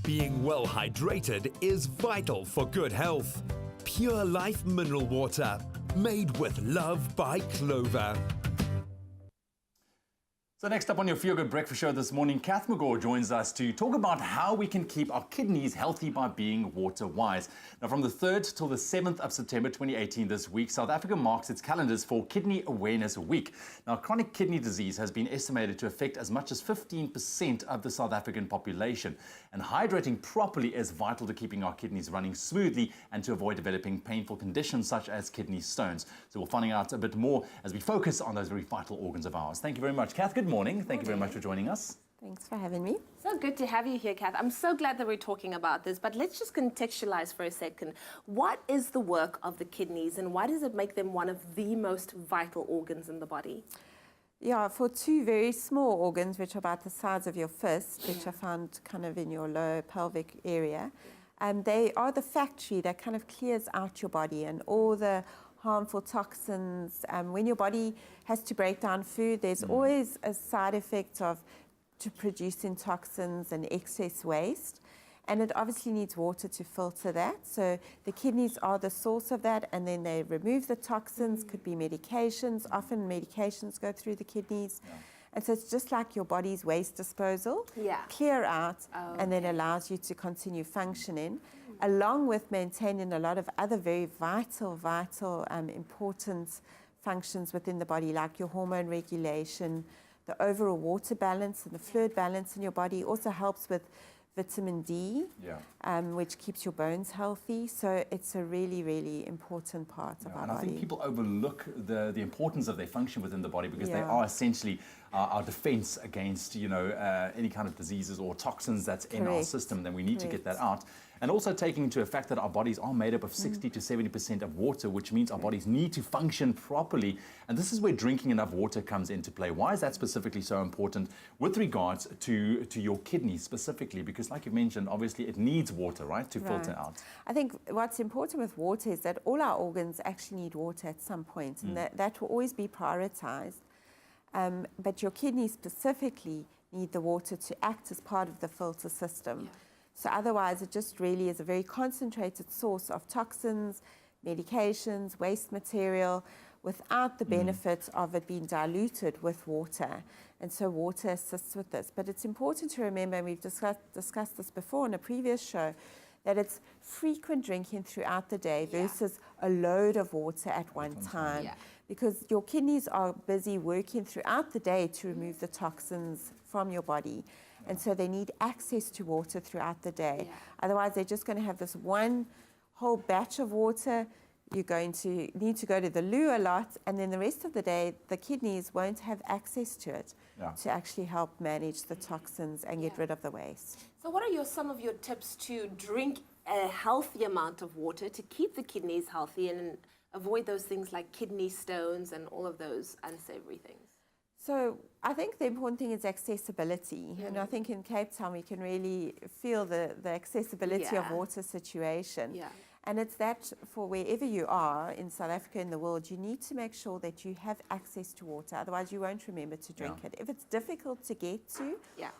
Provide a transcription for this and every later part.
Being well hydrated is vital for good health. Pure Life Mineral Water, made with love by Clover. So next up on your Feel Good Breakfast Show this morning, Kath Megaw joins us to talk about how we can keep our kidneys healthy by being water wise. Now, from the 3rd till the 7th of September 2018 this week, South Africa marks its calendars for Kidney Awareness Week. Now, chronic kidney disease has been estimated to affect as much as 15% of the South African population. And hydrating properly is vital to keeping our kidneys running smoothly and to avoid developing painful conditions such as kidney stones. So we're finding out a bit more as we focus on those very vital organs of ours. Thank you very much, Kath. Good morning. Thank you very much for joining us. Thanks for having me. So good to have you here, Kath. I'm so glad that we're talking about this, but let's just contextualize for a second. What is the work of the kidneys and why does it make them one of the most vital organs in the body? Yeah, for two very small organs, which are about the size of your fist, which are found kind of in your lower pelvic area, they are the factory that kind of clears out your body and all the harmful toxins. When your body has to break down food, there's always a side effect of producing toxins and excess waste. And it obviously needs water to filter that. So the kidneys are the source of that, and then they remove the toxins, could be medications. Often medications go through the kidneys. Yeah. And so it's just like your body's waste disposal, clear out, and then allows you to continue functioning, along with maintaining a lot of other very vital, important functions within the body, like your hormone regulation, the overall water balance and the fluid balance in your body. Also helps with vitamin D, which keeps your bones healthy. So it's a really, really important part of our body. I think people overlook the importance of their function within the body because they are essentially our defense against, any kind of diseases or toxins that's in our system. Then we need to get that out. And also taking into effect that our bodies are made up of 60 to 70% of water, which means our bodies need to function properly. And this is where drinking enough water comes into play. Why is that specifically so important with regards to your kidneys specifically? Because like you mentioned, obviously it needs water, right, to filter out. I think what's important with water is that all our organs actually need water at some point, and that will always be prioritized. But your kidneys specifically need the water to act as part of the filter system. So otherwise, it just really is a very concentrated source of toxins, medications, waste material, without the benefit of it being diluted with water. And so water assists with this. But it's important to remember, and we've discussed this before in a previous show, that it's frequent drinking throughout the day versus a load of water at one time. Because your kidneys are busy working throughout the day to remove the toxins from your body. And so they need access to water throughout the day. Otherwise, they're just going to have this one whole batch of water. You're going to need to go to the loo a lot, and then the rest of the day, the kidneys won't have access to it to actually help manage the toxins and get rid of the waste. So what are some of your tips to drink a healthy amount of water to keep the kidneys healthy and avoid those things like kidney stones and all of those unsavory things? So I think the important thing is accessibility. And I think in Cape Town, we can really feel the accessibility of water situation. And it's that for wherever you are in South Africa, in the world, you need to make sure that you have access to water. Otherwise, you won't remember to drink it. If it's difficult to get to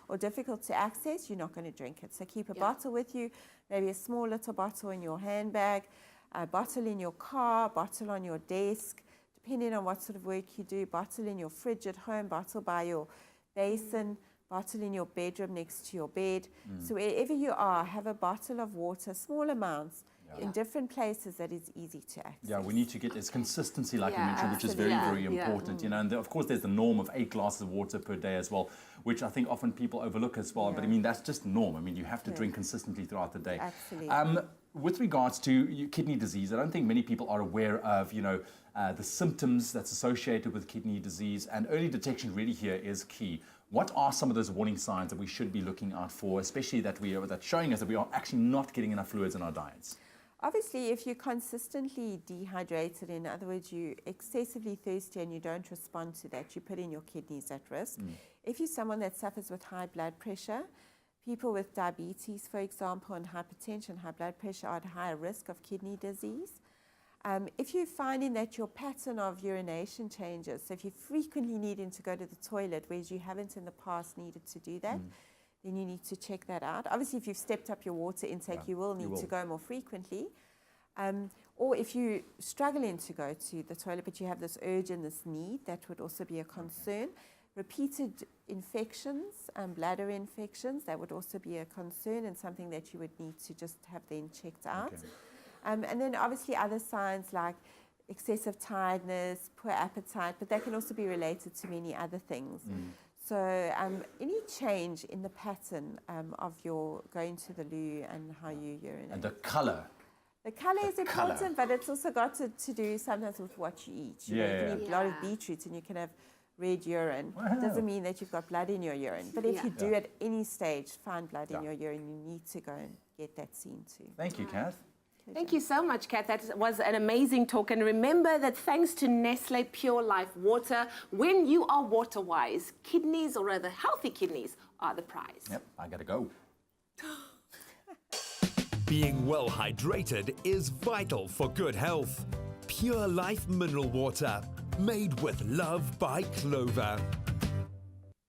or difficult to access, you're not going to drink it. So keep a bottle with you, maybe a small little bottle in your handbag, a bottle in your car, bottle on your desk, depending on what sort of work you do, bottle in your fridge at home, bottle by your basin, bottle in your bedroom next to your bed. So wherever you are, have a bottle of water, small amounts, in different places that is easy to access. Yeah, we need to get this consistency, like you mentioned, which is very, very important. And of course, there's the norm of 8 glasses of water per day as well, which I think often people overlook as well. But I mean, that's just norm. I mean, you have to drink consistently throughout the day. Absolutely. With regards to kidney disease, I don't think many people are aware of, the symptoms that's associated with kidney disease, and early detection really here is key. What are some of those warning signs that we should be looking out for, especially that's showing us that we are actually not getting enough fluids in our diets? Obviously, if you're consistently dehydrated, in other words, you're excessively thirsty and you don't respond to that, you're putting your kidneys at risk. If you're someone that suffers with high blood pressure, people with diabetes, for example, and hypertension, high blood pressure are at higher risk of kidney disease. If you're finding that your pattern of urination changes, so if you're frequently needing to go to the toilet, whereas you haven't in the past needed to do that, then you need to check that out. Obviously, if you've stepped up your water intake, you will need to go more frequently. Or if you're struggling to go to the toilet, but you have this urge and this need, that would also be a concern. Repeated infections, bladder infections, that would also be a concern and something that you would need to just have then checked out. And then obviously other signs like excessive tiredness, poor appetite, but that can also be related to many other things. So any change in the pattern of your going to the loo and how you urinate. And the colour. The colour is important, but it's also got to do sometimes with what you eat. You can eat a lot of beetroot and you can have red urine. It doesn't mean that you've got blood in your urine. But if you do at any stage find blood in your urine, you need to go and get that seen too. Thank you, Kath. Thank you so much, Kath. That was an amazing talk. And remember that thanks to Nestle Pure Life Water, when you are water-wise, kidneys, or rather healthy kidneys, are the prize. Yep, I gotta go. Being well hydrated is vital for good health. Pure Life Mineral Water, made with love by Clover.